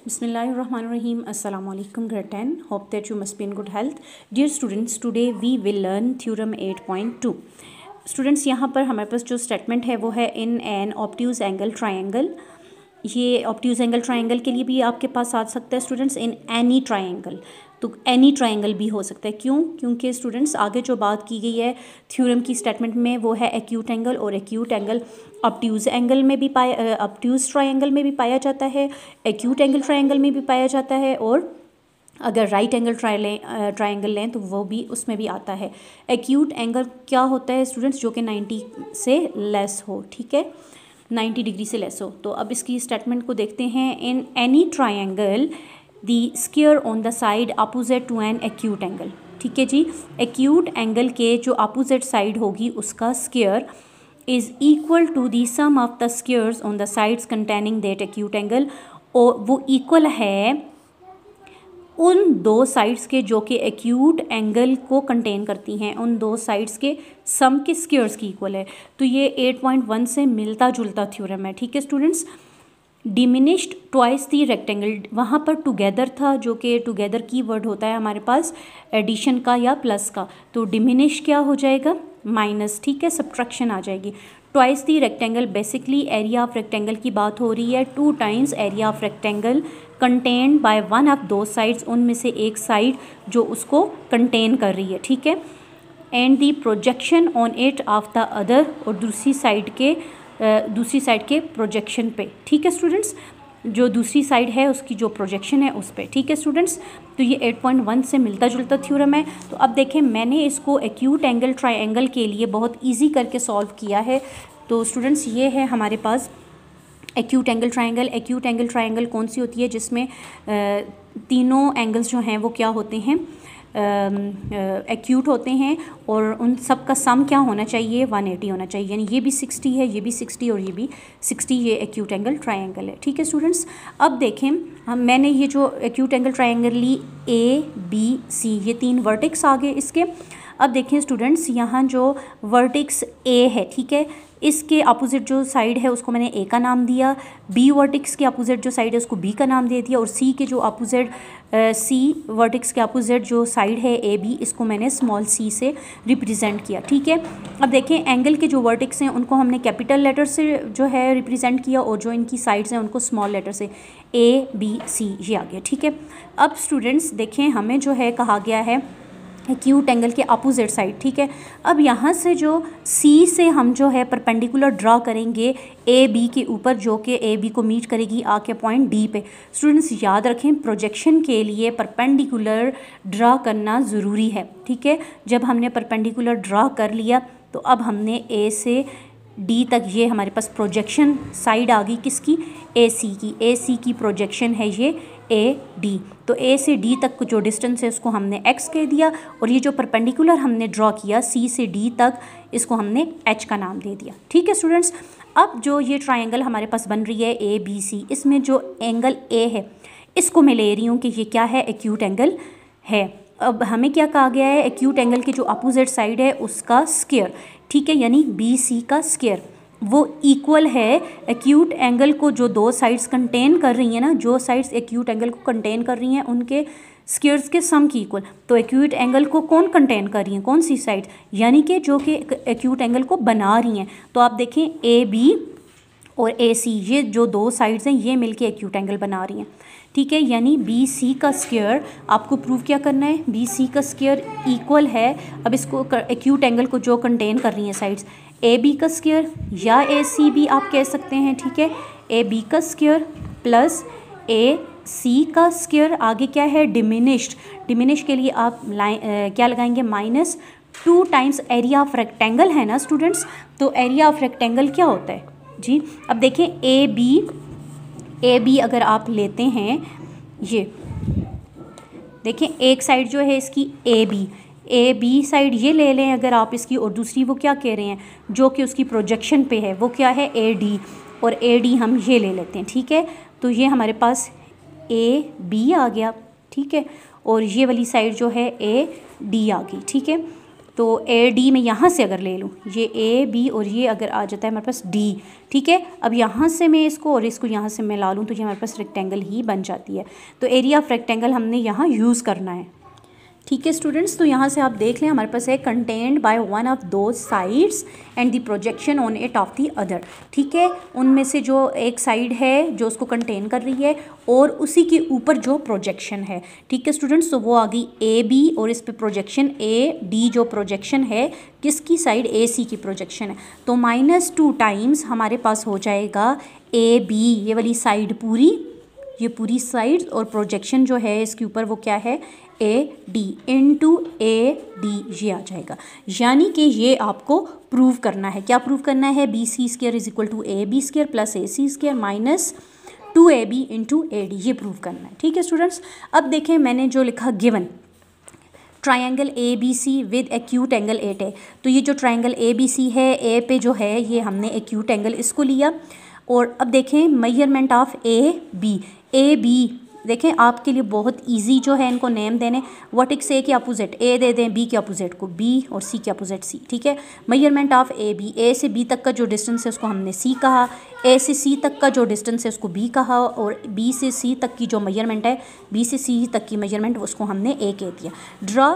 Bismillahirrahmanirrahim. Assalamu alaikum. Grade 10. Hope that you must be in good health. Dear students, today we will learn theorem 8.2. Students यहाँ पर हमारे पास जो statement है वो है in an obtuse angle triangle. ये obtuse angle triangle के लिए भी आपके पास आ सकता है स्टूडेंट्स इन एनी ट्रायंगल। तो एनी ट्रायंगल भी हो सकता है, क्यों? क्योंकि स्टूडेंट्स आगे जो बात की गई है थ्योरम की स्टेटमेंट में वो है एक्यूट एंगल, और एक्यूट एंगल ऑब्ट्यूज एंगल में भी ऑब्ट्यूज ट्रायंगल में भी पाया जाता है, एक्यूट एंगल ट्रायंगल में भी पाया जाता है, और अगर राइट एंगल ट्रायंगल लें तो वो भी उसमें भी आता है। एक्यूट एंगल क्या होता है स्टूडेंट्स? जो कि 90 से लेस हो, ठीक है, 90 डिग्री से लेस हो। तो अब इसकी स्टेटमेंट को देखते हैं। In any triangle the square on the side opposite to an acute angle. ठीक है जी, एक्यूट एंगल के जो अपोजिट साइड होगी उसका square is equal to the sum of the squares on the sides containing that acute angle, और वो equal है उन दो साइड्स के जो कि एक्यूट एंगल को कंटेन करती हैं, उन दो साइड्स के सम के स्क्वायर्स की इक्वल है। तो ये 8.1 से मिलता जुलता थ्योरम है। ठीक है स्टूडेंट्स, डिमिनिश्ड ट्वाइस दी रेक्टेंगल, वहाँ पर टुगेदर था, जो कि टुगेदर की वर्ड होता है हमारे पास एडिशन का या प्लस का। तो डिमिनिश क्या हो जाएगा? माइनस, ठीक है, सब्ट्रैक्शन आ जाएगी। Twice the rectangle, basically area of rectangle की बात हो रही है। 2 times area of rectangle contained by one of दो साइड्स, उनमें से एक साइड जो उसको कंटेन कर रही है, ठीक है। And the projection on it of the other, और दूसरी साइड के प्रोजेक्शन पे, ठीक है स्टूडेंट्स, जो दूसरी साइड है उसकी जो प्रोजेक्शन है उस पे, ठीक है स्टूडेंट्स। तो ये 8.1 से मिलता जुलता थ्योरम है। तो अब देखें, मैंने इसको एक्यूट एंगल ट्रायंगल के लिए बहुत इजी करके सॉल्व किया है। तो स्टूडेंट्स ये है हमारे पास acute angle triangle. Acute angle triangle कौन सी होती है? जिसमें तीनों एंगल्स जो हैं वो क्या होते हैं? एक्यूट होते हैं, और उन सब का सम क्या होना चाहिए? 180 होना चाहिए। यानी ये भी 60 है, ये भी 60 और ये भी 60, ये एक्यूट एंगल ट्रायंगल है। ठीक है स्टूडेंट्स, अब देखें मैंने ये जो एक्यूट एंगल ट्रायंगल ली, ABC, ये 3 वर्टेक्स आ गए इसके। अब देखें स्टूडेंट्स, यहाँ जो वर्टेक्स A है, ठीक है, इसके अपोजिट जो साइड है उसको मैंने A का नाम दिया, B वर्टेक्स के अपोजिट जो साइड है उसको B का नाम दे दिया, और C के जो अपोजिट C वर्टेक्स के अपोजिट जो साइड है AB, इसको मैंने स्मॉल c से रिप्रेजेंट किया। ठीक है, अब देखें एंगल के जो वर्टेक्स हैं उनको हमने कैपिटल लेटर से जो है रिप्रेजेंट किया, और जो इनकी साइड्स हैं उनको स्मॉल लेटर से ABC ये आ गया। ठीक है, अब स्टूडेंट्स देखें, हमें जो है कहा गया है एक्यूट एंगल के अपोजिट साइड, ठीक है। अब यहाँ से जो C से हम जो है परपेंडिकुलर ड्रा करेंगे AB के ऊपर, जो कि AB को मीट करेगी आके पॉइंट D पे। स्टूडेंट्स याद रखें, प्रोजेक्शन के लिए परपेंडिकुलर ड्रा करना ज़रूरी है, ठीक है। जब हमने परपेंडिकुलर ड्रा कर लिया तो अब हमने A से D तक, ये हमारे पास प्रोजेक्शन साइड आ गई किसकी? AC की प्रोजेक्शन है ये AD। तो A से D तक जो डिस्टेंस है उसको हमने x कह दिया, और ये जो परपेंडिकुलर हमने ड्रॉ किया C से D तक, इसको हमने h का नाम दे दिया। ठीक है स्टूडेंट्स, अब जो ये ट्रायंगल हमारे पास बन रही है ABC, इसमें जो एंगल A है इसको मैं ले रही हूँ कि ये क्या है? एक्यूट एंगल है। अब हमें क्या कहा गया है? एक्यूट एंगल की जो अपोजिट साइड है उसका स्क्वायर, ठीक है, यानी BC का स्क्वायर वो इक्वल है एक्यूट एंगल को जो दो साइड्स कंटेन कर रही हैं ना, जो साइड्स एक्यूट एंगल को कंटेन कर रही हैं उनके स्क्वायर्स के सम की इक्वल। तो एक्यूट एंगल को कौन कंटेन कर रही हैं? कौन सी साइड? यानी कि जो कि एक्यूट एंगल को बना रही हैं। तो आप देखें AB और AC, ये जो दो साइड्स हैं ये मिलके एक्यूट एंगल बना रही हैं, ठीक है। यानी BC का स्क्वायर आपको प्रूव क्या करना है? BC का स्क्वायर इक्वल है, अब इसको एक्यूट एंगल को जो कंटेन कर रही हैं साइड्स, AB का स्क्वायर या AC भी आप कह सकते हैं, ठीक है। AB का स्क्वायर प्लस AC का स्क्वायर, आगे क्या है? डिमिनिश्ड। डिमिनिश के लिए आप क्या लगाएंगे? -2 टाइम्स एरिया ऑफ रेक्टेंगल है ना स्टूडेंट्स। तो एरिया ऑफ रेक्टेंगल क्या होता है जी? अब देखें AB अगर आप लेते हैं, ये देखें एक साइड जो है इसकी AB साइड ये ले लें अगर आप इसकी, और दूसरी वो क्या कह रहे हैं जो कि उसकी प्रोजेक्शन पे है वो क्या है? AD, और AD हम ये ले लेते हैं, ठीक है। तो ये हमारे पास AB आ गया, ठीक है, और ये वाली साइड जो है AD आ गई, ठीक है। तो ए डी में यहाँ से अगर ले लूँ, ये ए बी और ये अगर आ जाता है हमारे पास डी, ठीक है। अब यहाँ से मैं इसको और इसको यहाँ से मिला लूँ तो ये हमारे पास रेक्टेंगल ही बन जाती है। तो एरिया ऑफ रेक्टेंगल हमने यहाँ यूज़ करना है, ठीक है स्टूडेंट्स। तो यहाँ से आप देख लें हमारे पास है contained by one of those sides and the projection on it of the other, ठीक है। उनमें से जो एक साइड है जो उसको कंटेन कर रही है और उसी के ऊपर जो प्रोजेक्शन है, ठीक है स्टूडेंट्स। तो वो आ गई ए बी और इस पे प्रोजेक्शन ए डी, जो प्रोजेक्शन है किसकी साइड, ए सी की प्रोजेक्शन है। तो -2 टाइम्स हमारे पास हो जाएगा ए बी, ये वाली साइड पूरी, ये पूरी साइड, और प्रोजेक्शन जो है इसके ऊपर वो क्या है, A D into A D, ये आ जाएगा। यानी कि ये आपको प्रूव करना है, क्या प्रूव करना है, B C square is equal to A B square plus A C square minus 2ab into A D, ये प्रूव करना है, ठीक है स्टूडेंट्स। अब देखें मैंने जो लिखा given triangle A B C with acute angle 8 है। तो ये जो ट्रायंगल ए बी सी है, ए पे जो है ये हमने एक्यूट एंगल इसको लिया। और अब देखें मेजरमेंट ऑफ ए बी देखें आपके लिए बहुत इजी जो है इनको नेम देने, वर्टेक्स ए के अपोजिट ए दे दें, बी के अपोजिट को बी और सी के अपोजिट सी, ठीक है। मेजरमेंट ऑफ ए बी, ए से बी तक का जो डिस्टेंस है उसको हमने सी कहा, ए से सी तक का जो डिस्टेंस है उसको बी कहा, और बी से सी तक की जो मेजरमेंट है, बी से सी तक की मेजरमेंट उसको हमने ए कह दिया। Draw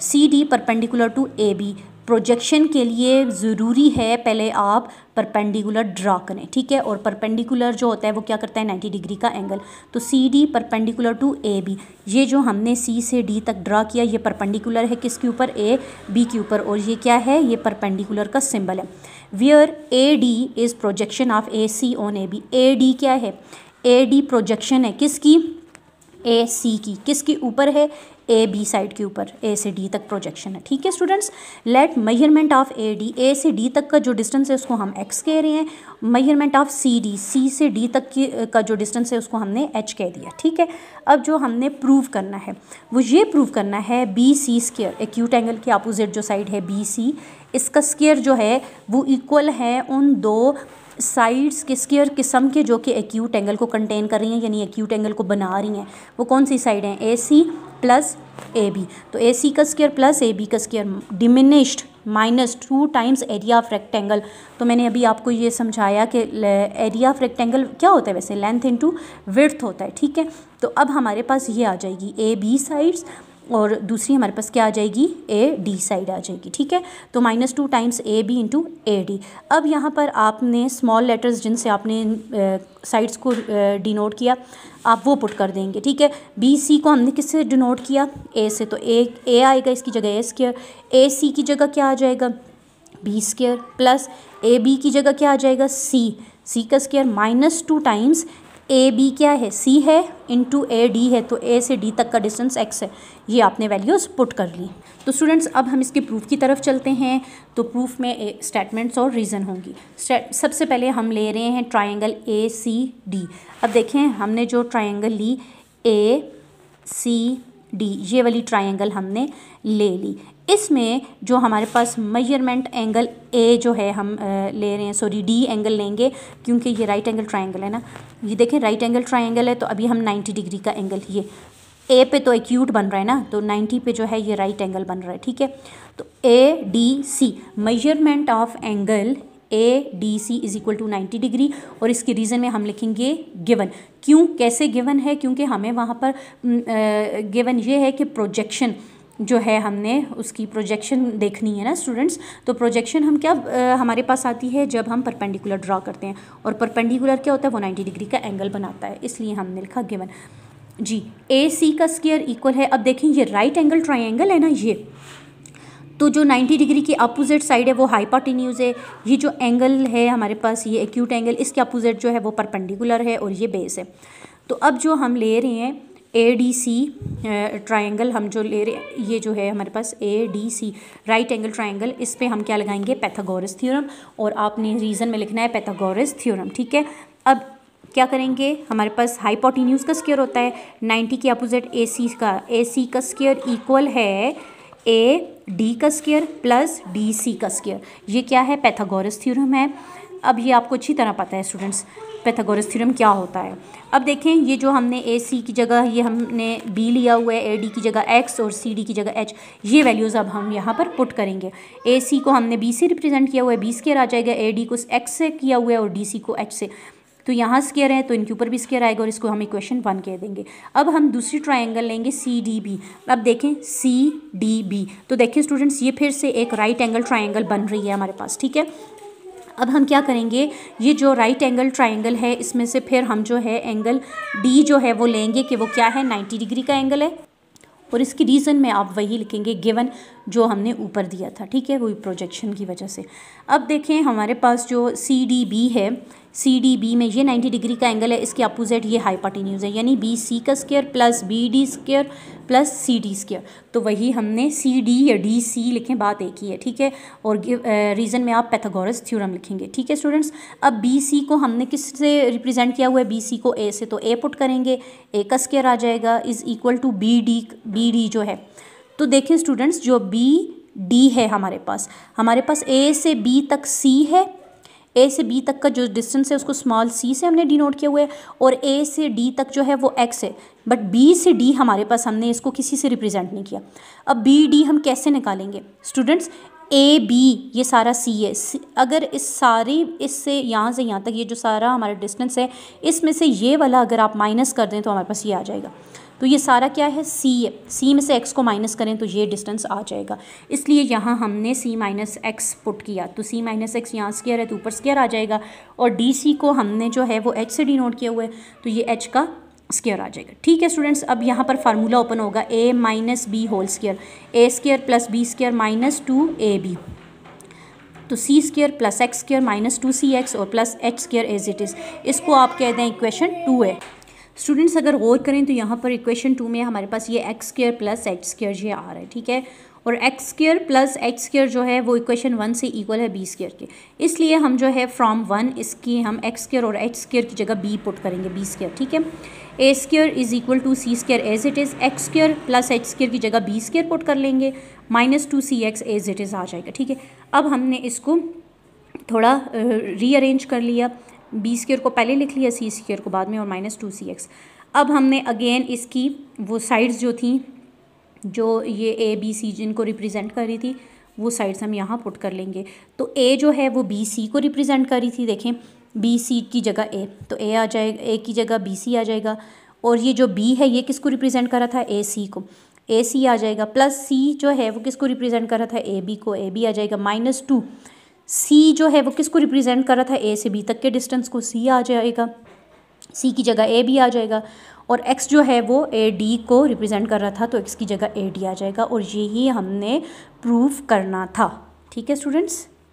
C D perpendicular to A B, projection के लिए ज़रूरी है पहले आप परपेंडिकुलर ड्रा करें, ठीक है। और परपेंडिकुलर जो होता है वो क्या करता है, 90 डिग्री का एंगल। तो C D perpendicular to A B, ये जो हमने सी से डी तक ड्रा किया ये परपेंडिकुलर है किसके ऊपर, ए बी के ऊपर, और ये क्या है, ये परपेंडिकुलर का सिंबल है। Where A D is projection of A C on A B, A D क्या है, ए डी प्रोजेक्शन है किसकी, ए सी की, किसके ऊपर है, ए बी साइड के ऊपर, ए से डी तक प्रोजेक्शन है, ठीक है students. Let measurement of A D, A से डी तक का जो डिस्टेंस है उसको हम एक्स कह रहे हैं। मेजरमेंट ऑफ सी डी, सी से डी तक की का जो डिस्टेंस है उसको हमने एच कह दिया, ठीक है। अब जो हमने प्रूव करना है वो ये प्रूव करना है B C square, acute angle के अपोजिट जो साइड है बी सी, इसका स्क्वायर जो है वो इक्वल है उन दो साइड्स के स्क्वायर किस्म के जो कि एक्यूट एंगल को कंटेन कर रही हैं, यानी एक्यूट एंगल को बना रही हैं। वो कौन सी साइड हैं, ए सी प्लस ए बी। तो ए सी का स्क्वायर प्लस ए बी का square diminished -2 times area of rectangle. तो मैंने अभी आपको ये समझाया कि एरिया ऑफ रेक्टेंगल क्या होता है, वैसे लेंथ इंटू विड्थ होता है, ठीक है। तो अब हमारे पास ये आ जाएगी ए बी साइड्स और दूसरी हमारे पास क्या आ जाएगी, ए डी साइड आ जाएगी, ठीक है। तो -2 times A B into A D. अब यहाँ पर आपने स्मॉल लेटर्स जिनसे आपने साइड्स को डिनोट किया आप वो पुट कर देंगे, ठीक है। बी सी को हमने किससे डिनोट किया, ए से, तो ए आएगा इसकी जगह ए स्क्वायर, ए सी की जगह क्या आ जाएगा, B square, plus A B की जगह क्या आ जाएगा, सी का स्क्वायर -2 टाइम्स ए बी क्या है, सी है, इंटू ए डी है, तो ए से डी तक का डिस्टेंस एक्स है। ये आपने वैल्यूज़ पुट कर ली। तो स्टूडेंट्स अब हम इसके प्रूफ की तरफ चलते हैं। तो प्रूफ में स्टेटमेंट्स और रीज़न होंगी। सबसे पहले हम ले रहे हैं ट्रायंगल ए सी डी। अब देखें हमने जो ट्रायंगल ली ए सी डी, ये वाली ट्रायंगल हमने ले ली। इसमें जो हमारे पास मेजरमेंट एंगल ए जो है हम ले रहे हैं, सॉरी डी एंगल लेंगे क्योंकि ये राइट एंगल ट्रायंगल है ना। ये देखें राइट एंगल ट्रायंगल है तो अभी हम 90 डिग्री का एंगल, ये ए पे तो एक्यूट बन रहा है ना, तो 90 पे जो है ये राइट एंगल बन रहा है, ठीक है। तो A D C, measurement of angle A D C is equal to 90 degree. और इसके रीज़न में हम लिखेंगे गिवन। क्यों, कैसे गिवन है, क्योंकि हमें वहाँ पर गिवन ये है कि प्रोजेक्शन जो है हमने उसकी प्रोजेक्शन देखनी है ना स्टूडेंट्स। तो प्रोजेक्शन हम क्या हमारे पास आती है जब हम परपेंडिकुलर ड्रा करते हैं, और परपेंडिकुलर क्या होता है, वो 90 डिग्री का एंगल बनाता है, इसलिए हमने लिखा गिवन जी। ए सी का स्क्वायर इक्वल है, अब देखें ये राइट एंगल ट्रायंगल है ना, ये तो जो 90 डिग्री की अपोजिट साइड है वो हाइपोटेन्यूज है। ये जो एंगल है हमारे पास ये एक्यूट एंगल, इसके अपोजिट जो है वो परपेंडिकुलर है और ये बेस है। तो अब जो हम ले रहे हैं ए डी सी ट्रायंगल, हम जो ले रहे हैं ये जो है हमारे पास A D C right angle triangle, इस पे हम क्या लगाएंगे, पाइथागोरस थ्योरम, और आपने रीज़न में लिखना है पाइथागोरस थ्योरम, ठीक है। अब क्या करेंगे, हमारे पास हाइपोटेन्यूज का स्क्वायर होता है 90 के अपोजिट ए सी का स्क्वायर इक्वल है ए डी का स्क्वायर प्लस डी सी का स्क्वायर। ये क्या है, पाइथागोरस थ्योरम है। अब ये आपको अच्छी तरह पता है स्टूडेंट्स पाइथागोरस थ्योरम क्या होता है। अब देखें, ये जो हमने ए सी की जगह ये हमने बी लिया हुआ है, ए डी की जगह एक्स और सी डी की जगह एच, ये वैल्यूज़ अब हम यहाँ पर पुट करेंगे। ए सी को हमने बी से रिप्रेजेंट किया हुआ है, बी स्क्वायर आ जाएगा, ए डी को एक्स से किया हुआ है और डी सी को एच से, तो यहाँ स्क्वायर है तो इनके ऊपर भी स्क्वायर आएगा और इसको हम इक्वेशन 1 कह देंगे। अब हम दूसरी ट्रायंगल लेंगे सी डी बी। अब देखें सी डी बी, तो देखें स्टूडेंट्स ये फिर से एक राइट एंगल ट्रायंगल बन रही है हमारे पास, ठीक है। अब हम क्या करेंगे, ये जो राइट एंगल ट्रायंगल है इसमें से फिर हम जो है एंगल डी जो है वो लेंगे कि वो क्या है, 90 डिग्री का एंगल है, और इसकी रीज़न में आप वही लिखेंगे गिवन जो हमने ऊपर दिया था, ठीक है, वही प्रोजेक्शन की वजह से। अब देखें हमारे पास जो सी डी बी है, सी डी बी में ये 90 डिग्री का एंगल है, इसके अपोजिट ये हाइपोटेन्यूज है, यानी बी सी का square plus B D square plus C D square, तो वही हमने सी डी या डी सी लिखें, बात एक ही है, ठीक है। और रीज़न में आप पाइथागोरस थ्योरम लिखेंगे, ठीक है स्टूडेंट्स। अब बी सी को हमने किस से रिप्रेजेंट किया हुआ है, बी सी को ए से, तो ए पुट करेंगे, ए का स्क्वायर आ जाएगा is equal to B D जो है। तो देखें स्टूडेंट्स, जो बी डी है हमारे पास ए से बी तक सी है, ए से बी तक का जो डिस्टेंस है उसको स्मॉल सी से हमने डिनोट किया हुआ है, और ए से डी तक जो है वो एक्स है, बट बी से डी हमारे पास हमने इसको किसी से रिप्रेजेंट नहीं किया। अब बी डी हम कैसे निकालेंगे स्टूडेंट्स, ए बी ये सारा सी है, अगर इस सारी इससे यहाँ से यहाँ तक ये जो सारा हमारा डिस्टेंस है इसमें से ये वाला अगर आप माइनस कर दें तो हमारे पास ये आ जाएगा, तो ये सारा क्या है, सी है, सी में से एक्स को माइनस करें तो ये डिस्टेंस आ जाएगा, इसलिए यहाँ हमने सी माइनस एक्स पुट किया, तो सी माइनस एक्स यहाँ स्क्वायर है तो ऊपर स्क्वायर आ जाएगा, और डी सी को हमने जो है वो एच से डिनोट किया हुआ है तो ये एच का स्क्वायर आ जाएगा, ठीक है स्टूडेंट्स। अब यहाँ पर फार्मूला ओपन होगा, A minus B whole square, A square plus B square minus 2ab, तो C square plus X square minus 2cx और plus H square as it is, इसको आप कह दें इक्वेशन 2 है। स्टूडेंट्स अगर गौर करें तो यहाँ पर इक्वेशन 2 में हमारे पास ये x square plus H square ये आ रहा है, ठीक है, और x square plus H square जो है वो इक्वेशन 1 से इक्वल है बी स्क्वायर के, इसलिए हम जो है फ्रॉम 1 इसकी हम एक्स स्क्वायर और एच स्क्वायर की जगह बी पुट करेंगे, बी स्क्वायर, ठीक है। A square is equal to C square as it is, X square plus H square की जगह बी स्क्वायर पुट कर लेंगे, minus 2cx as it is आ जाएगा, ठीक है। अब हमने इसको थोड़ा रीअरेंज कर लिया, बी स्क्वायर को पहले लिख लिया, सी स्क्वायर को बाद में, और माइनस 2cx। अब हमने अगेन इसकी वो साइड्स जो थी, जो ये ए बी सी जिनको रिप्रेजेंट कर रही थी, वो साइड्स हम यहाँ पुट कर लेंगे। तो ए जो है वो बी सी को रिप्रेजेंट कर रही थी, देखें बी सी की जगह ए, तो ए आ जाएगा, ए की जगह बी सी आ जाएगा, और ये जो बी है ये किसको रिप्रेजेंट कर रहा था, ए सी को, ए सी आ जाएगा, प्लस सी जो है वो किसको रिप्रेजेंट कर रहा था, ए बी को, ए बी आ जाएगा, माइनस 2 सी जो है वो किसको रिप्रेजेंट कर रहा था, ए से बी तक के डिस्टेंस को, सी आ जाएगा, सी की जगह ए बी आ जाएगा, और x जो है वो ए डी को रिप्रेजेंट कर रहा था तो x की जगह ए डी आ जाएगा, और यही हमने प्रूफ करना था, ठीक है स्टूडेंट्स।